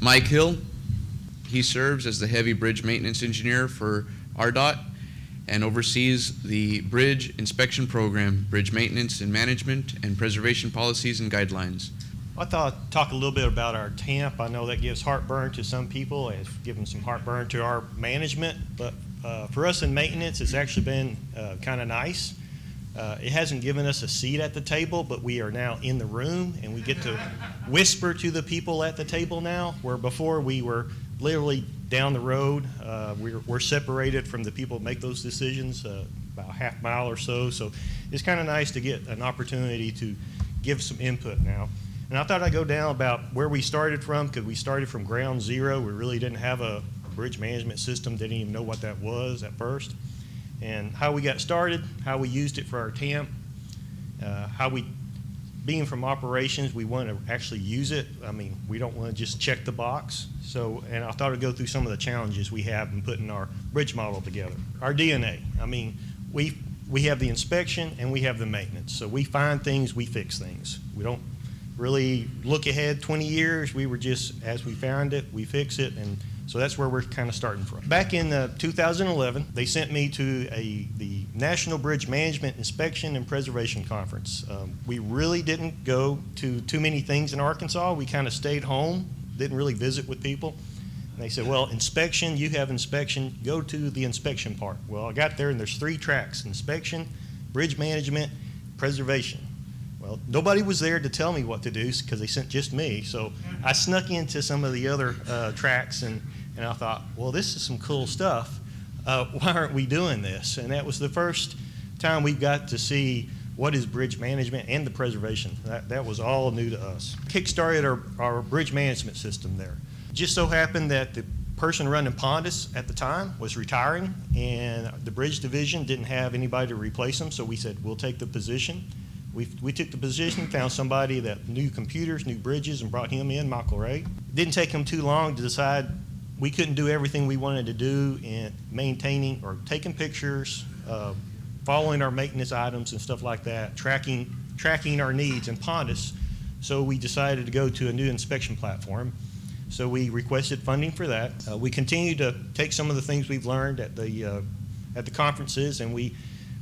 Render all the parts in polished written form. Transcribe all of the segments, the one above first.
Mike Hill. He serves as the heavy bridge maintenance engineer for ARDOT and oversees the bridge inspection program, bridge maintenance and management, and preservation policies and guidelines. I thought I'd talk a little bit about our TAMP. I know that gives heartburn to some people. It's given some heartburn to our management, but for us in maintenance, it's actually been kind of nice. It hasn't given us a seat at the table, but we are now in the room, and we get to whisper to the people at the table now, where before we were literally down the road. We're separated from the people that make those decisions, about a half mile or so. So it's kind of nice to get an opportunity to give some input now. And I thought I'd go down about where we started from, because we started from ground zero. We really didn't have a bridge management system, didn't even know what that was at first. And how we got started, how we used it for our TAMP, how we, being from operations, we want to actually use it. I mean, we don't want to just check the box. So, and I thought I'd go through some of the challenges we have in putting our bridge model together. Our DNA, I mean, we have the inspection and we have the maintenance. So we find things, we fix things. We don't really look ahead 20 years. We were just, as we found it, we fix it. And so that's where we're kind of starting from. Back in 2011, they sent me to the National Bridge Management Inspection and Preservation Conference. We really didn't go to too many things in Arkansas. We kind of stayed home, didn't really visit with people. And they said, well, inspection, you have inspection, go to the inspection part. Well, I got there and there's 3 tracks: inspection, bridge management, preservation. Well, nobody was there to tell me what to do because they sent just me. So I snuck into some of the other tracks and I thought, well, this is some cool stuff. Why aren't we doing this? And that was the first time we got to see what is bridge management and the preservation. That was all new to us. Kick-started our bridge management system there. Just so happened that the person running Pondus at the time was retiring, and the bridge division didn't have anybody to replace him, so we said, we'll take the position. We took the position, found somebody that knew computers, knew bridges, and brought him in, Michael Ray. It didn't take him too long to decide we couldn't do everything we wanted to do in maintaining or taking pictures, following our maintenance items and stuff like that, tracking our needs in Pondus. So we decided to go to a new inspection platform. So we requested funding for that. We continue to take some of the things we've learned at the conferences, and we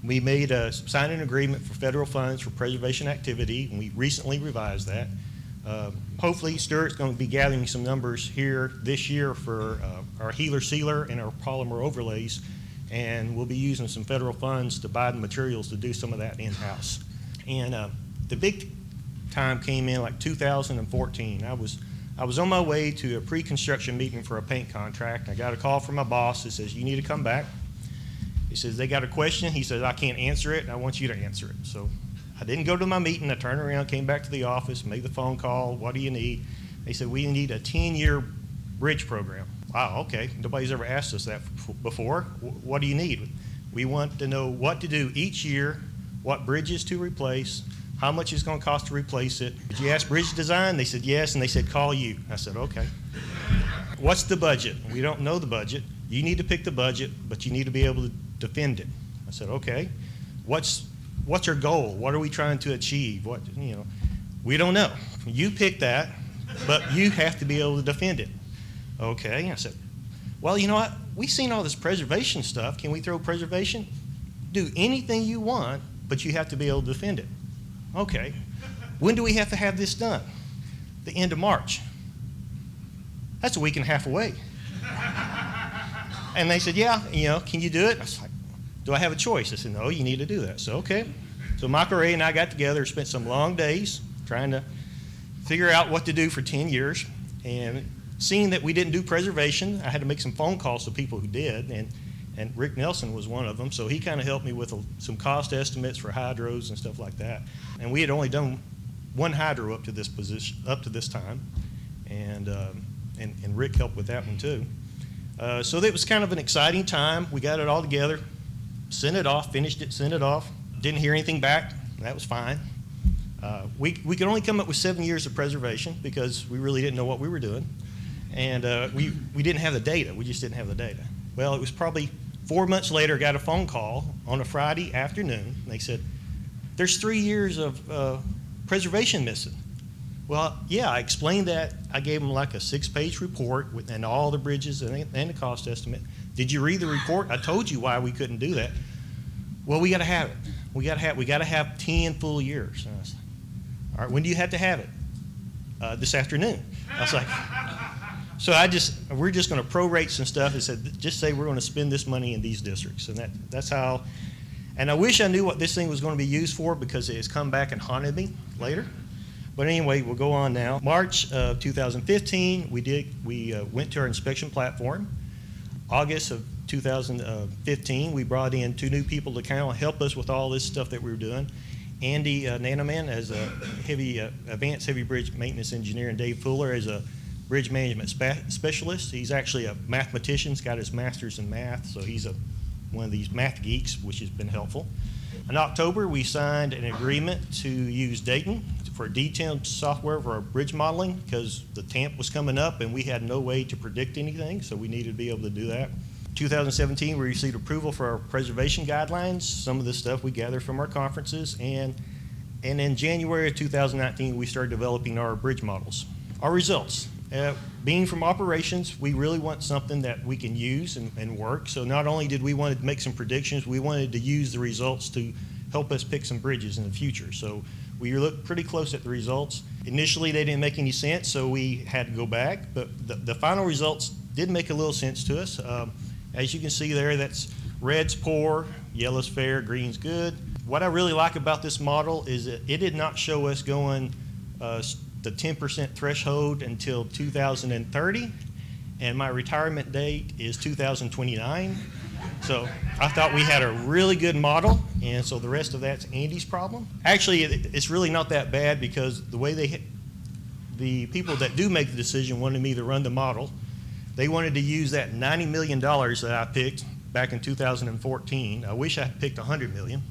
made signed an agreement for federal funds for preservation activity, and we recently revised that. Hopefully, Stuart's going to be gathering some numbers here this year for our healer sealer and our polymer overlays, and we'll be using some federal funds to buy the materials to do some of that in-house. And the big time came in like 2014. I was on my way to a pre-construction meeting for a paint contract. I got a call from my boss that says, you need to come back. He says, they got a question. He says, I can't answer it, and I want you to answer it. So I didn't go to my meeting. I turned around, came back to the office, made the phone call. What do you need? They said, we need a 10-year bridge program. Wow, okay. Nobody's ever asked us that before. What do you need? We want to know what to do each year, what bridges to replace, how much it's going to cost to replace it. Did you ask bridge design? They said, yes, and they said, call you. I said, okay. What's the budget? We don't know the budget. You need to pick the budget, but you need to be able to defend it. I said, okay. What's our goal? What are we trying to achieve? We don't know. You pick that, but you have to be able to defend it. Okay. I said, well, you know what? We've seen all this preservation stuff. Can we throw preservation? Do anything you want, but you have to be able to defend it. Okay. When do we have to have this done? The end of March. That's a week and a half away. And they said, yeah, can you do it? I was like, do I have a choice? I said, no, you need to do that. So, okay. So Michael Ray and I got together, spent some long days trying to figure out what to do for 10 years. And seeing that we didn't do preservation, I had to make some phone calls to people who did. And Rick Nelson was one of them. So he kind of helped me with some cost estimates for hydros and stuff like that. And we had only done one hydro up to this time. And Rick helped with that one too. So that was kind of an exciting time. We got it all together, sent it off, finished it, sent it off. Didn't hear anything back. That was fine. We could only come up with 7 years of preservation because we really didn't know what we were doing. And we didn't have the data. We just didn't have the data. Well, it was probably 4 months later, I got a phone call on a Friday afternoon. And they said, there's 3 years of preservation missing. Well, yeah, I explained that. I gave them like a 6-page report and all the bridges and the cost estimate. Did you read the report? I told you why we couldn't do that. Well, we got to have it. We got to have 10 full years. And I was like, all right, when do you have to have it? This afternoon. I was like, so we're just going to prorate some stuff and said, just say we're going to spend this money in these districts. And that's how, and I wish I knew what this thing was going to be used for because it has come back and haunted me later. But anyway, we'll go on now. March of 2015, we went to our inspection platform. August of 2015, we brought in 2 new people to kind of help us with all this stuff that we were doing. Andy Nanaman as a advanced heavy bridge maintenance engineer, and Dave Fuller as a bridge management specialist. He's actually a mathematician. He's got his master's in math, so he's one of these math geeks, which has been helpful. In October, we signed an agreement to use Dayton for detailed software for our bridge modeling because the TAMP was coming up and we had no way to predict anything, so we needed to be able to do that. 2017, we received approval for our preservation guidelines, some of the stuff we gathered from our conferences, and in January of 2019, we started developing our bridge models. Our results. Being from operations, we really want something that we can use and work. So not only did we want to make some predictions, we wanted to use the results to help us pick some bridges in the future. So we looked pretty close at the results. Initially, they didn't make any sense, so we had to go back. But the final results did make a little sense to us. As you can see there, that's red's poor, yellow's fair, green's good. What I really like about this model is that it did not show us going the 10% threshold until 2030, and my retirement date is 2029. So I thought we had a really good model, and so the rest of that's Andy's problem. Actually, it's really not that bad because the way the people that do make the decision wanted me to run the model. They wanted to use that $90 million that I picked back in 2014. I wish I had picked $100 million,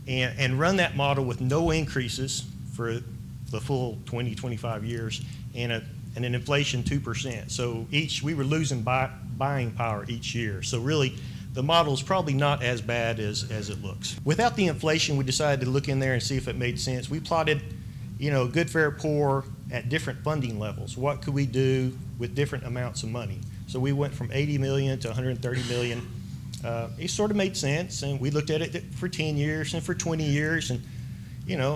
and run that model with no increases for the full 20, 25 years, and an inflation 2%. So we were losing buying power each year. So really, the model is probably not as bad as it looks. Without the inflation, we decided to look in there and see if it made sense. We plotted, good, fair, poor at different funding levels. What could we do with different amounts of money? So we went from 80 million to 130 million. It sort of made sense, and we looked at it for 10 years and for 20 years, and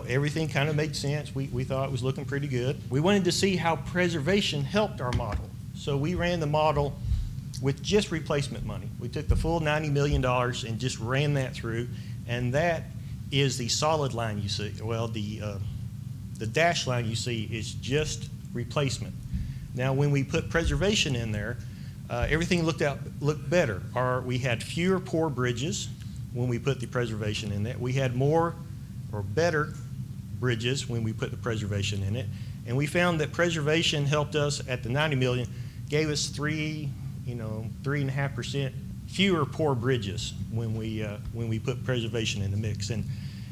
everything kind of made sense. We thought it was looking pretty good. We wanted to see how preservation helped our model. So we ran the model with just replacement money. We took the full $90 million and just ran that through, and that is the solid line you see. Well, the dashed line you see is just replacement. Now, when we put preservation in there, everything looked better. We had fewer poor bridges when we put the preservation in it. We had more or better bridges when we put the preservation in it. And we found that preservation helped us at the 90 million, gave us 3.5% fewer poor bridges when we put preservation in the mix. And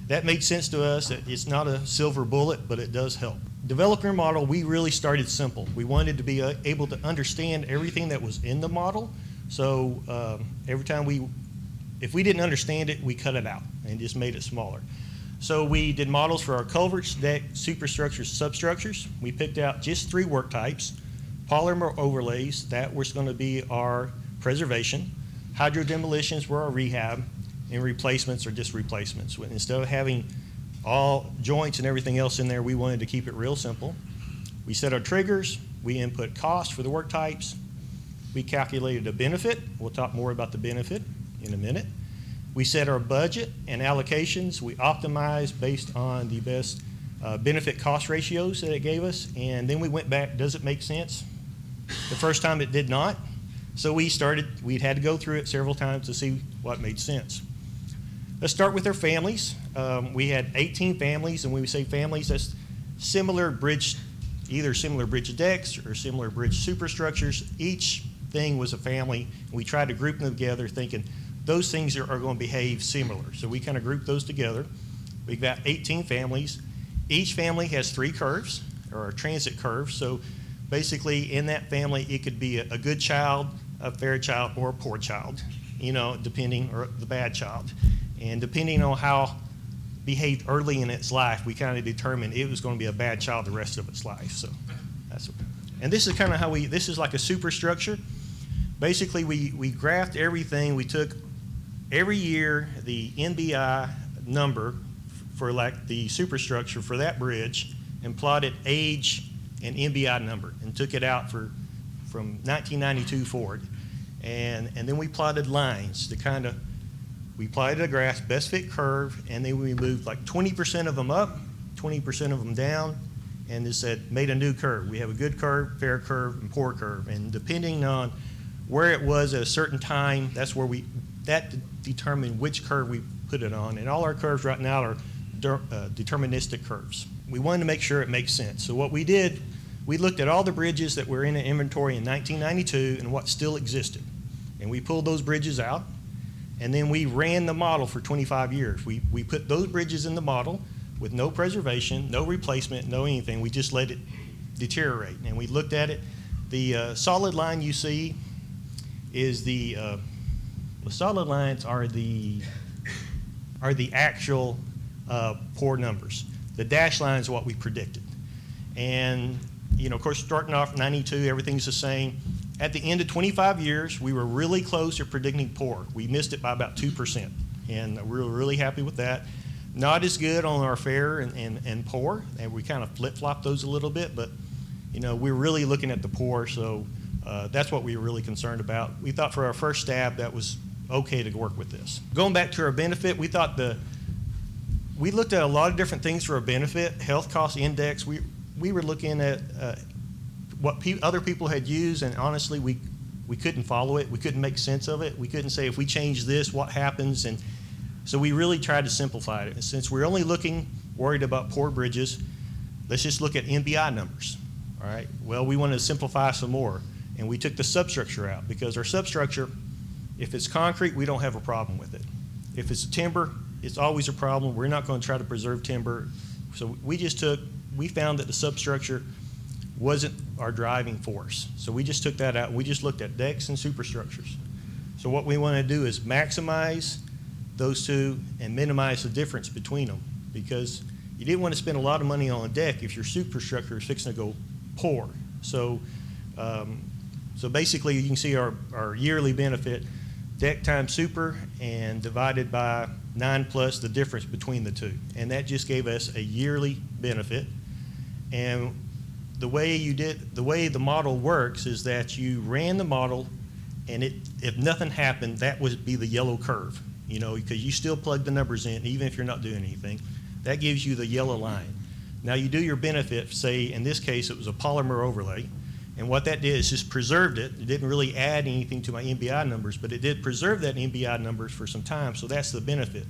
that made sense to us. It's not a silver bullet, but it does help. Developing our model, we really started simple. We wanted to be able to understand everything that was in the model. So every time if we didn't understand it, we cut it out and just made it smaller. So we did models for our culverts, deck, superstructures, substructures. We picked out just 3 work types. Polymer overlays, that was going to be our preservation. Hydro demolitions were our rehab, and replacements are just replacements. Instead of having all joints and everything else in there, we wanted to keep it real simple. We set our triggers. We input cost for the work types. We calculated a benefit. We'll talk more about the benefit in a minute. We set our budget and allocations. We optimized based on the best benefit cost ratios that it gave us, and then we went back, does it make sense? The first time it did not, so we'd had to go through it several times to see what made sense. Let's start with our families. We had 18 families, and when we say families, that's similar bridge, either similar bridge decks or similar bridge superstructures. Each thing was a family, and we tried to group them together thinking those things are going to behave similar. So we kind of grouped those together. We've got 18 families. Each family has 3 curves, or transit curves. So basically in that family, it could be a good child, a fair child, or a poor child, depending, or the bad child. And depending on how behaved early in its life, we kind of determined it was going to be a bad child the rest of its life. So that's what, and this is kind of how this is like a superstructure. Basically, we graphed everything. We took every year the NBI number for like the superstructure for that bridge and plotted age and NBI number and took it out from 1992 forward. And then we plotted lines to we plotted a graph, best fit curve, and then we moved like 20% of them up, 20% of them down, and it said, made a new curve. We have a good curve, fair curve, and poor curve. And depending on where it was at a certain time, that's where that determined which curve we put it on. And all our curves right now are deterministic curves. We wanted to make sure it makes sense. So what we did, we looked at all the bridges that were in the inventory in 1992 and what still existed. And we pulled those bridges out, and then we ran the model for 25 years. We put those bridges in the model with no preservation, no replacement, no anything. We just let it deteriorate. And we looked at it. The solid line you see is the solid lines are the actual poor numbers. The dash line is what we predicted. And of course, starting off 92, everything's the same. At the end of 25 years, we were really close to predicting poor. We missed it by about 2%, and we were really happy with that. Not as good on our fair and poor, and we kind of flip-flopped those a little bit, but we're really looking at the poor, so that's what we were really concerned about. We thought for our first stab that was okay to work with this. Going back to our benefit, we looked at a lot of different things for our benefit. Health cost index, we were looking at what other people had used, and honestly, we couldn't follow it. We couldn't make sense of it. We couldn't say, if we change this, what happens? And so we really tried to simplify it. And since we're only worried about poor bridges, let's just look at NBI numbers, all right? Well, we wanted to simplify some more, and we took the substructure out, because our substructure, if it's concrete, we don't have a problem with it. If it's timber, it's always a problem. We're not going to try to preserve timber. So we found that the substructure wasn't our driving force. So we just took that out. We just looked at decks and superstructures. So what we want to do is maximize those two and minimize the difference between them, because you didn't want to spend a lot of money on a deck if your superstructure is fixing to go poor. So, so basically you can see our yearly benefit, deck times super, and divided by 9 plus the difference between the two. And that just gave us a yearly benefit. And the way the model works is that you ran the model, and if nothing happened, that would be the yellow curve, because you still plug the numbers in even if you're not doing anything. That gives you the yellow line. Now you do your benefit, say in this case it was a polymer overlay, and what that did is just preserved it. It didn't really add anything to my NBI numbers, but it did preserve that NBI numbers for some time, so that's the benefit.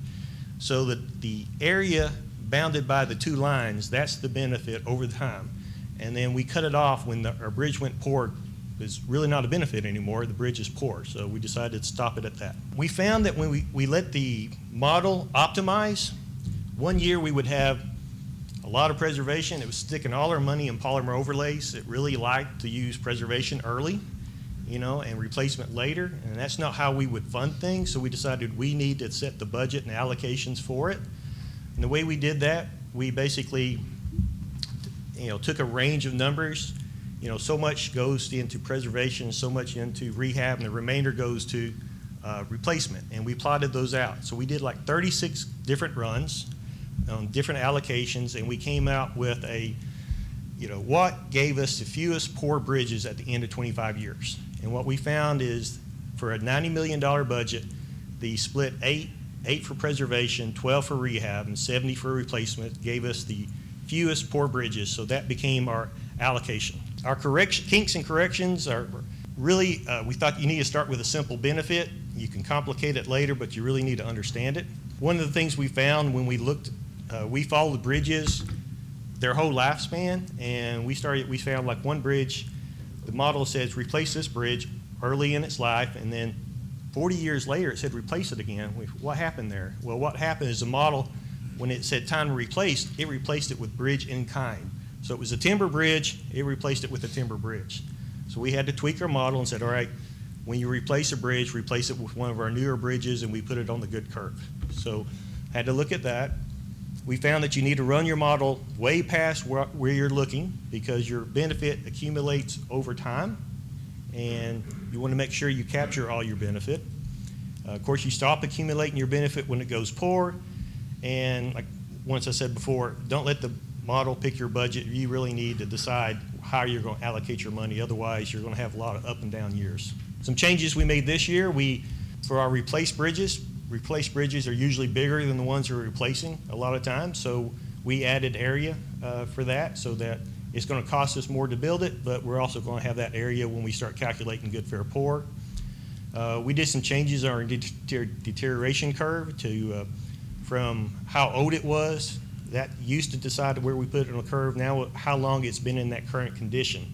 So the area bounded by the two lines, that's the benefit over time. And then we cut it off when our bridge went poor. It's really not a benefit anymore. The bridge is poor, so we decided to stop it at that. We found that when we let the model optimize, one year we would have a lot of preservation. It was sticking all our money in polymer overlays. It really liked to use preservation early, and replacement later, and that's not how we would fund things, so we decided we need to set the budget and allocations for it. And the way we did that, we basically took a range of numbers. So much goes into preservation, so much into rehab, and the remainder goes to replacement. And we plotted those out. So we did like 36 different runs on different allocations, and we came out with what gave us the fewest poor bridges at the end of 25 years. And what we found is for a $90 million budget, the split 8 for preservation, 12 for rehab, and 70 for replacement gave us the fewest poor bridges, so that became our allocation. Our kinks and corrections are really, we thought you need to start with a simple benefit. You can complicate it later, but you really need to understand it. One of the things we found when we looked, we followed the bridges, their whole lifespan, and we found like one bridge, the model says replace this bridge early in its life, and then 40 years later it said replace it again. What happened there? Well, what happened is the model, when it said time to replace, it replaced it with bridge in kind. So it was a timber bridge, it replaced it with a timber bridge. So we had to tweak our model and said, all right, when you replace a bridge, replace it with one of our newer bridges, and we put it on the good curve. So had to look at that. we found that you need to run your model way past where you're looking, because your benefit accumulates over time, and you want to make sure you capture all your benefit. Of course, you stop accumulating your benefit when it goes poor, and like once I said before, don't let the model pick your budget. You really need to decide how you're going to allocate your money. Otherwise, you're going to have a lot of up and down years. Some changes we made this year, for our replaced bridges are usually bigger than the ones we're replacing a lot of times, so we added area for that, so that it's going to cost us more to build it, but we're also going to have that area when we start calculating good, fair, poor. We did some changes on our deterioration curve from how old it was. That used to decide where we put it on the curve. Now how long it's been in that current condition,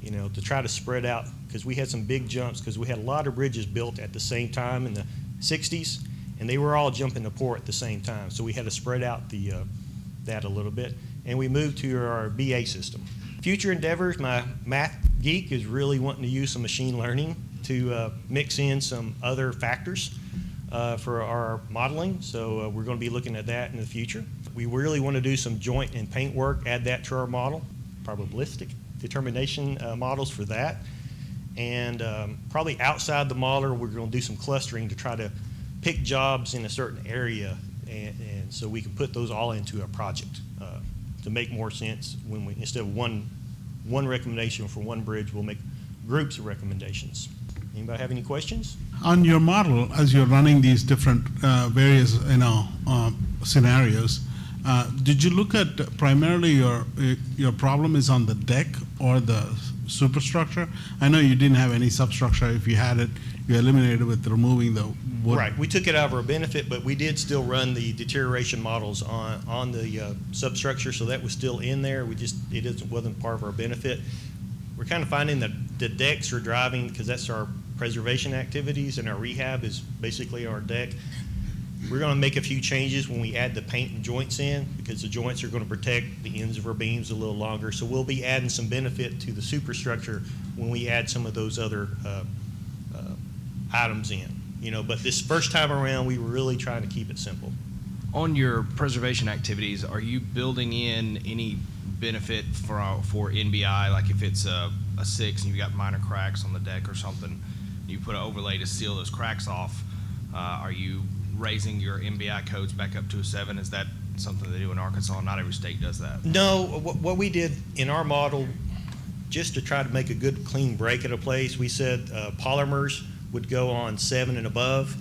to try to spread out, because we had some big jumps, because we had a lot of bridges built at the same time in the 60s, and they were all jumping to poor at the same time. So we had to spread out that a little bit, and we moved to our BA system. Future endeavors, my math geek is really wanting to use some machine learning to mix in some other factors for our modeling, so we're going to be looking at that in the future. We really want to do some joint and paint work, add that to our model, probabilistic determination models for that, and probably outside the model we're going to do some clustering to try to pick jobs in a certain area, and so we can put those all into a project to make more sense. When we, instead of one recommendation for one bridge, we'll make groups of recommendations. Anybody have any questions? On your model, as you're running these different various scenarios, did you look at primarily your problem is on the deck or the superstructure? I know you didn't have any substructure. If you had it, you eliminated it with removing the wood. Right. We took it out of our benefit, but we did still run the deterioration models on the substructure, so that was still in there. It wasn't part of our benefit. We're kind of finding that the decks are driving, because that's our preservation activities, and our rehab is basically our deck. We're going to make a few changes when we add the paint and joints in, because the joints are going to protect the ends of our beams a little longer. So we'll be adding some benefit to the superstructure when we add some of those other items in. But this first time around, we were really trying to keep it simple. On your preservation activities, are you building in any benefit for NBI, like if it's a 6 and you've got minor cracks on the deck or something, you put an overlay to seal those cracks off, are you raising your NBI codes back up to a 7? Is that something they do in Arkansas? Not every state does that. No, what we did in our model, just to try to make a good clean break at a place, we said polymers would go on 7 and above,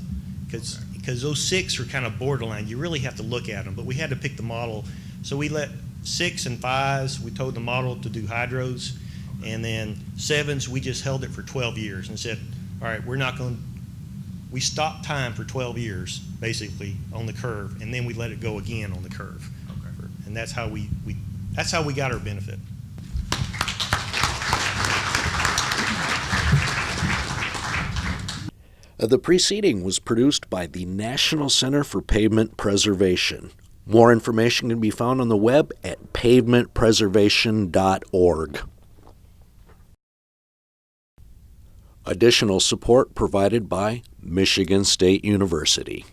because those 6 are kind of borderline. You really have to look at them, but we had to pick the model. So we let 6 and 5s, we told the model to do hydros, and then 7s, we just held it for 12 years and said, all right, we stopped time for 12 years, basically, on the curve, and then we let it go again on the curve. Okay. And that's how we got our benefit. The preceding was produced by the National Center for Pavement Preservation. More information can be found on the web at pavementpreservation.org. Additional support provided by Michigan State University.